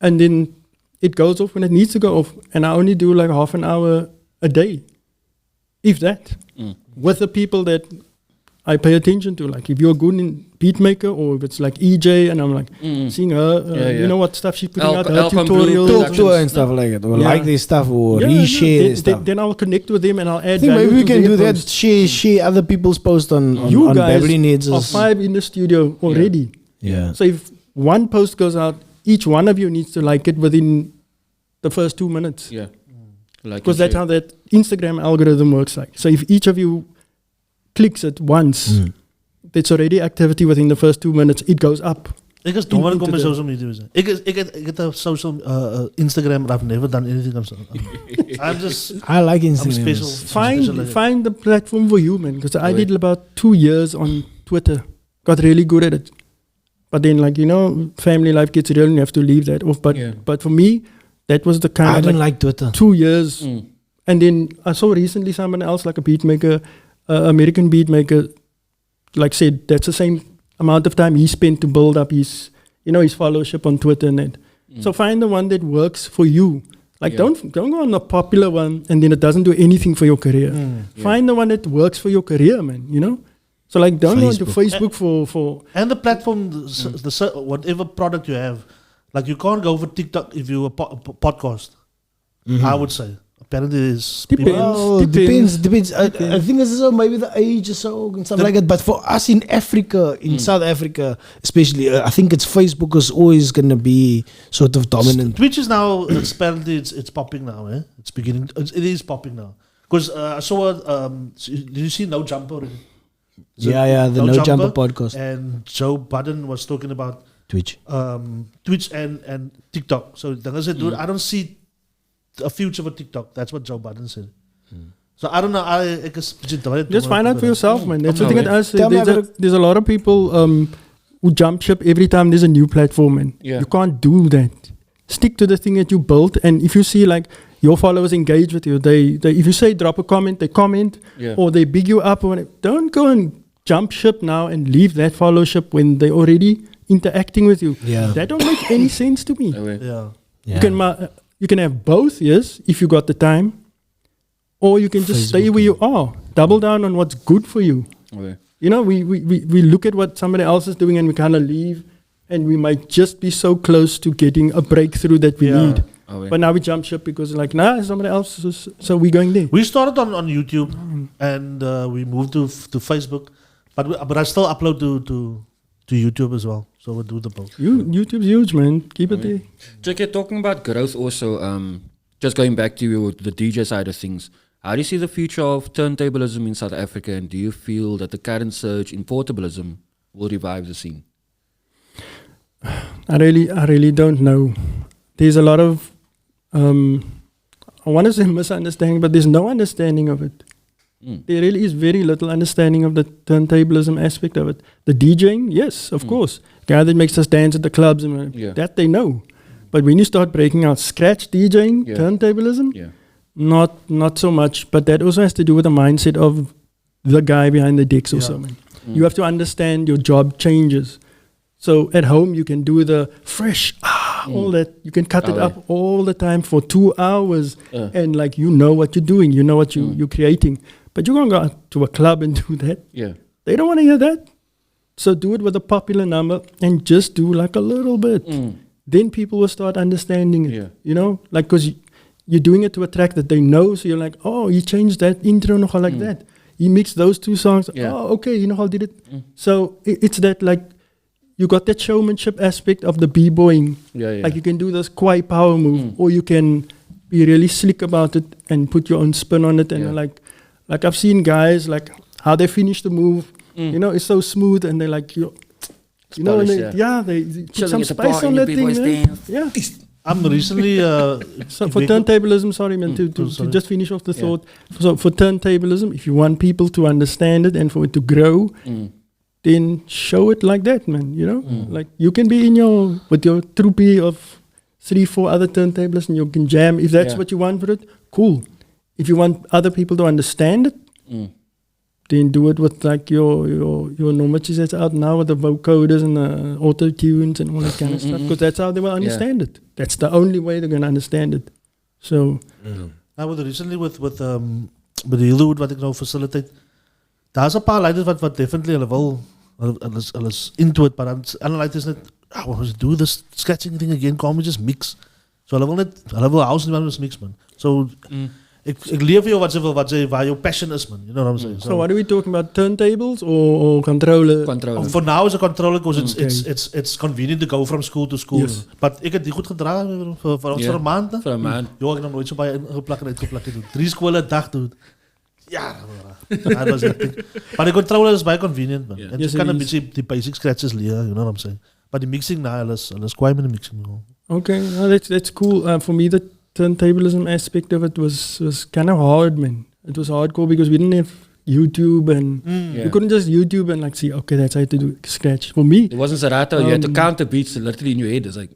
and then it goes off when it needs to go off, and I only do like half an hour a day, if that, with the people that I pay attention to. Like if you're good in beat maker, or if it's like EJ, and I'm like seeing her, you know what stuff she's putting out, her tutorials, talk to her and stuff like that, or like this stuff, or reshare this stuff. Then I'll connect with them and I'll add. I think maybe we can do that. Share other people's posts on Babbling Heads. You guys are 5 in the studio already. Yeah. So if one post goes out, each one of you needs to like it within the first 2 minutes. Yeah. Because that's how that Instagram algorithm works. Like, so if each of you clicks it once, it's already activity within the first 2 minutes. It goes up. Ik is dom om social media. Ik het een social Instagram, but I've never done anything on I like Instagram. I'm special. Find the platform for you, man. Because I did about 2 years on Twitter. Got really good at it. But then, like, family life gets real and you have to leave that off. But for me, that was the kind I of don't like Twitter. 2 years. And then I saw recently someone else, like a beat maker, American beat maker, like said that's the same amount of time he spent to build up his followership on Twitter and that. So find the one that works for you. Like don't go on the popular one and then it doesn't do anything for your career. Find the one that works for your career, man. So like don't go to Facebook for and the platform, the whatever product you have. Like you can't go for TikTok if you're a podcast. I would say. Apparently depends. I think it's so maybe the age or so and stuff like that. But for us in Africa, in South Africa especially, I think it's Facebook is always going to be sort of dominant. Twitch is now apparently it's popping now. It's beginning. It is popping now. Because I saw. Did you see No Jumper? The No Jumper podcast. And Joe Budden was talking about Twitch, and TikTok. So then I said, dude, I don't see a future for TikTok. That's what Joe Budden said. So I don't know. Just find out for yourself, man. That's the thing at us. Tell me There's a lot of people who jump ship every time there's a new platform, man. Yeah. You can't do that. Stick to the thing that you built, and if you see like your followers engage with you, they if you say drop a comment, they comment, or they big you up, or whatever. Don't go and jump ship now and leave that followership when they already interacting with you. Yeah. That don't make any sense to me. Yeah. You can have both, yes, if you got the time, or you can just stay where you are. Double down on what's good for you. Okay. You know, we look at what somebody else is doing and we kind of leave, and we might just be so close to getting a breakthrough that we need. Okay. But now we jump ship because like, somebody else is, so we're going there. We started on YouTube and we moved to Facebook, but I still upload to YouTube as well. So we'll do the both. YouTube's huge, man. Keep it there. Jack, talking about growth also, just going back to the DJ side of things, how do you see the future of turntablism in South Africa, and do you feel that the current surge in portablism will revive the scene? I really don't know. There's a lot of, I want to say misunderstanding, but there's no understanding of it. There really is very little understanding of the turntablism aspect of it. The DJing, yes, of course. Guy that makes us dance at the clubs, and that they know. But when you start breaking out scratch DJing, turntablism, not so much. But that also has to do with the mindset of the guy behind the decks or something. You have to understand your job changes. So at home you can do the fresh, all that. You can cut it up all the time for 2 hours, and like you know what you're doing, you know what you're creating. But you're going to go out to a club and do that. Yeah. They don't want to hear that. So do it with a popular number and just do like a little bit. Then people will start understanding it. You know, like because you're doing it to a track that they know. So you're like, oh, he changed that intro nogal like that. He mixed those two songs. Oh, okay, you know how I did it. So it's that like, you got that showmanship aspect of the b-boying. Like you can do this quite power move, or you can be really slick about it and put your own spin on it. And like I've seen guys like how they finish the move. You know, it's so smooth, and they're like, you know, and they put some spice on that thing. Yeah. I'm recently so for turntablism, sorry man, to just finish off the thought. So for turntablism, if you want people to understand it and for it to grow, then show it like that, man. You know, like you can be with your troopie of 3-4 other turntablists, and you can jam. If that's what you want for it, cool. If you want other people to understand it, then do it with like your normaties that's out now with the vocoders and the auto tunes and all that kind of stuff, because that's how they will understand it. That's the only way they're gonna understand it. So, now recently with the Hildewood wat ek nou facilitate, daar's 'n paar leiders wat definitely hulle is into it, but ander leiders net, we do this sketching thing again, can't we just mix? So hulle wil house nie maar mix, man. So ek leer vir jou wat jy waar jou passion is, man. You know what I'm saying? So what are we talking about? Turntables or controller? For now it's a controller because it's convenient to go from school to school. Yes. But ek het die goed gedra vir 'n maand. Vir 'n maand. Jo, ek het nog nooit so baie ingeplak en uitgeplak gedoen. 3 skole 'n dag doen. Ja, dat was het. Maar die controller is baie convenient, man. En jy kan 'n bietjie die basic scratches leer, you know what I'm saying? But the mixing now, alles kwai met die mixing. Okay, well, that's cool. For me, the turntablism aspect of it was kind of hard, man. It was hardcore because we didn't have YouTube and you couldn't just YouTube and like see, okay, that's how to do scratch. For me, it wasn't Serato. You had to count the beats literally in your head. It's like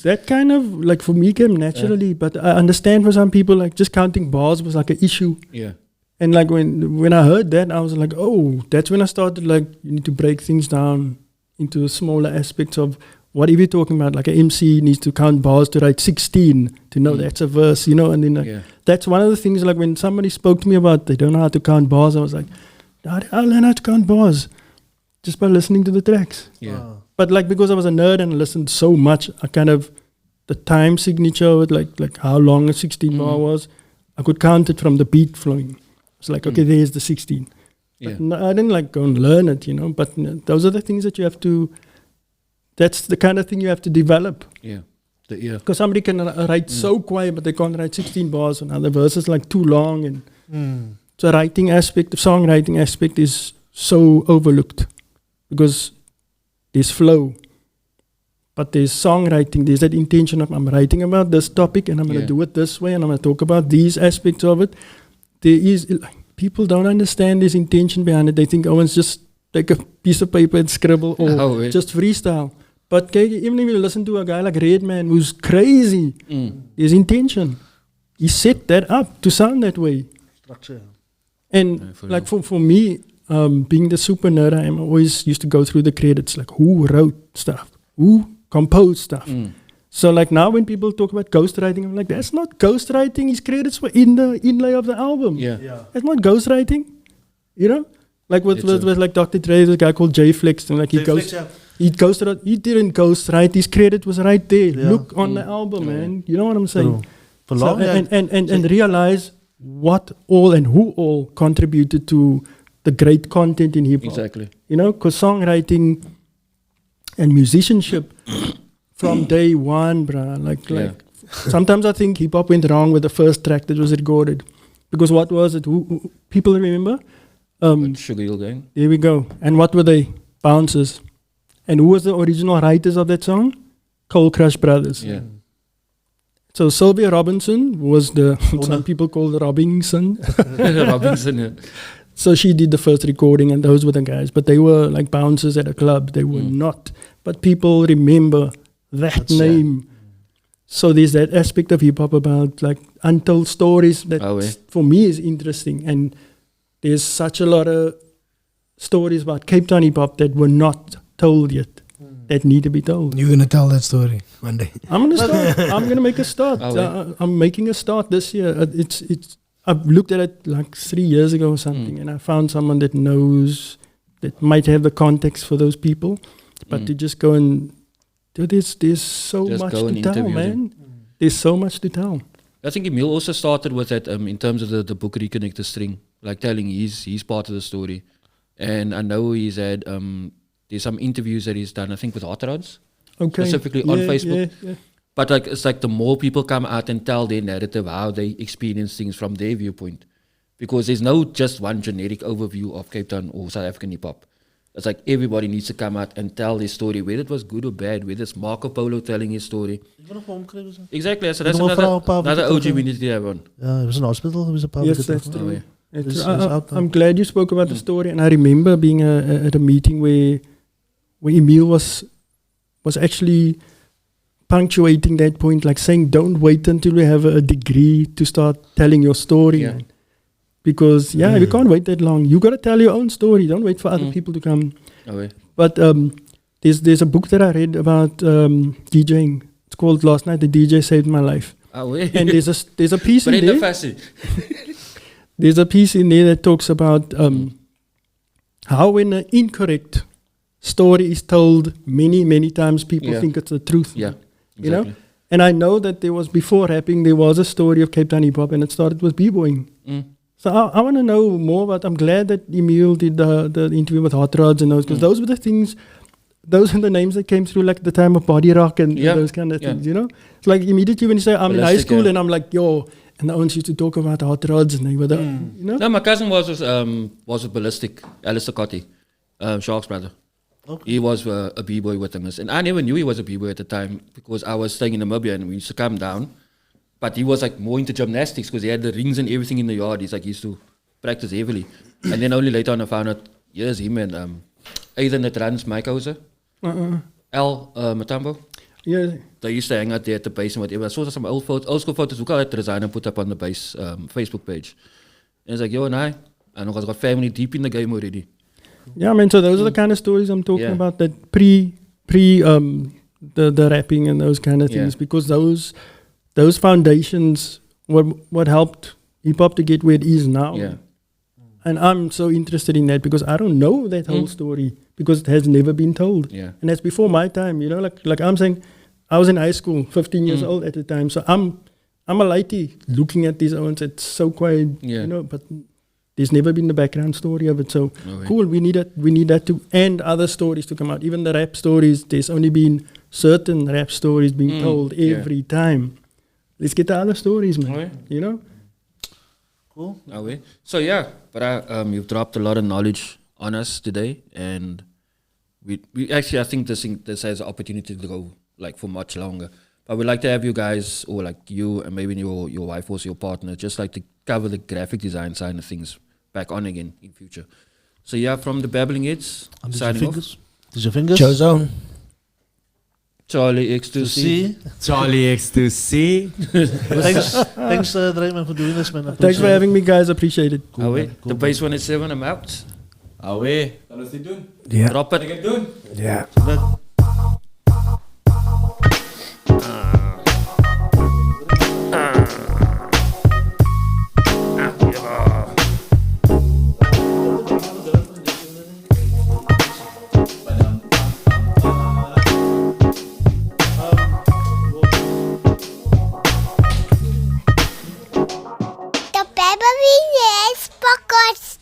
that kind of like for me came naturally, but I understand for some people like just counting bars was like an issue. Yeah. And like when I heard that, I was like, oh, that's when I started like you need to break things down into smaller aspects of what if you're talking about, like an MC needs to count bars to write 16 to know that's a verse, you know, and then that's one of the things, like when somebody spoke to me about they don't know how to count bars, I was like, I'll learn how to count bars just by listening to the tracks. Yeah. But like because I was a nerd and listened so much, I kind of, the time signature with like how long a 16 bar was, I could count it from the beat flowing. It's like, okay, there's the 16. But I didn't like go and learn it, you know, but those are the things that you have to, that's the kind of thing you have to develop. Yeah, the ear. Because somebody can write so quiet, but they can't write 16 bars, and other verses like too long. And so writing aspect, the songwriting aspect is so overlooked because there's flow. But there's songwriting, there's that intention of I'm writing about this topic and I'm going to do it this way and I'm going to talk about these aspects of it. There is, people don't understand this intention behind it. They think, oh, it's just take a piece of paper and scribble or just freestyle. But even if you listen to a guy like Redman who's crazy, there's intention. He set that up to sound that way. Structure. And like for me, being the super nerd I am, I always used to go through the credits, like who wrote stuff, who composed stuff. So like now when people talk about ghostwriting, I'm like, that's not ghostwriting. His credits were in the inlay of the album. That's not ghostwriting. You know? Like with like Dr. Dre, there's a guy called J Flex, and like he didn't ghostwrite. His credit was right there. Look on the album, man. You know what I'm saying? So, and realize what all and who all contributed to the great content in hip hop. Exactly. You know, because songwriting and musicianship from day one, bruh. Like sometimes I think hip hop went wrong with the first track that was recorded. Because what was it? Who people remember? Sugar Hill Gang. There we go. And what were they? Bouncers. And who was the original writers of that song? Cold Crush Brothers. Yeah. So Sylvia Robinson was some people call the Robinson. Robinson, yeah. So she did the first recording and those were the guys. But they were like bouncers at a club. They were not. But people remember that name. So there's that aspect of hip hop about like untold stories that for me is interesting. And there's such a lot of stories about Cape Town hip hop that were not told yet. That need to be told. You're gonna tell that story one day. I'm gonna start. I'm gonna make a start. I'm making a start this year. I've looked at it like 3 years ago or something, and I found someone that knows, that might have the context for those people, but to just go and do this. There's so much to tell, man. There's so much to tell. I think Emil also started with that in terms of the book Reconnect the String, like telling he's part of the story, and I know he's had. There's some interviews that he's done, I think, with Hot Rods, specifically on Facebook. Yeah. But like it's like the more people come out and tell their narrative, how they experience things from their viewpoint, because there's no just one generic overview of Cape Town or South African hip hop. It's like everybody needs to come out and tell their story, whether it was good or bad, whether it's Marco Polo telling his story. Exactly. So that's another OG we need to have on. Yeah, he was in hospital. He was a power. Yes, that's true. I'm glad you spoke about the story, and I remember being at a meeting where Emil was actually punctuating that point, like saying, don't wait until you have a degree to start telling your story. Yeah. Because, you can't wait that long. You got to tell your own story. Don't wait for other people to come. But there's a book that I read about DJing. It's called Last Night the DJ Saved My Life. And there's a piece in there. There's a piece in there that talks about how when an incorrect story is told many, many times, people think it's the truth. Yeah, exactly. You know? And I know that there was, before rapping, there was a story of Cape Town hip hop, and it started with b-boying. So I want to know more about. I'm glad that Emil did the interview with Hot Rods and those, because those were the things, those are the names that came through, like the time of Body Rock and those kind of things, you know? It's like immediately when you say, I'm in high school, and I'm like, yo, and the owners used to talk about Hot Rods, and they were you know? No, my cousin was with Ballistic, Alistair Cotty, Shaq's brother. Okay. He was a b-boy with him, and I never knew he was a b-boy at the time, because I was staying in Namibia and we used to come down. But he was like more into gymnastics because he had the rings and everything in the yard. He's like, he used to practice heavily. And then only later on I found out, here's him and Aidan that runs Mike Hauser, Al Matambo. Yeah. They used to hang out there at the base and whatever. I saw some old school photos who I design and put up on the base Facebook page. And it's like, yo and I got family deep in the game already. Yeah, man, so those are the kind of stories I'm talking about, that pre the rapping and those kind of things, because those foundations were what helped hip hop to get where it is now. Yeah. And I'm so interested in that because I don't know that whole story, because it has never been told. Yeah. And that's before my time, you know, like I'm saying, I was in high school, 15 years old at the time. So I'm a lighty looking at these ones. It's so quiet, you know, but there's never been the background story of it. So cool, we need that to, and other stories to come out. Even the rap stories, there's only been certain rap stories being told every time. Let's get the other stories, man. You know? Cool. So but you've dropped a lot of knowledge on us today, and we actually, I think this has an opportunity to go like for much longer. But we'd like to have you guys, or like you and maybe your wife or your partner, just like to cover the graphic design side of things back on again in future. So yeah, from the Babbling Heads, I'm signing off. DJ Fingaz. JoeZone. Charlie X2C. Charlie X2C. Thanks, Drayman, for doing this, man. Thanks for having me, guys. Appreciate it. Cool, the base 187, I'm out. Away. Kan ons dit doen? Yeah. Drop Kan it. ek dit doen? Yeah. The Babbling Heads podcast.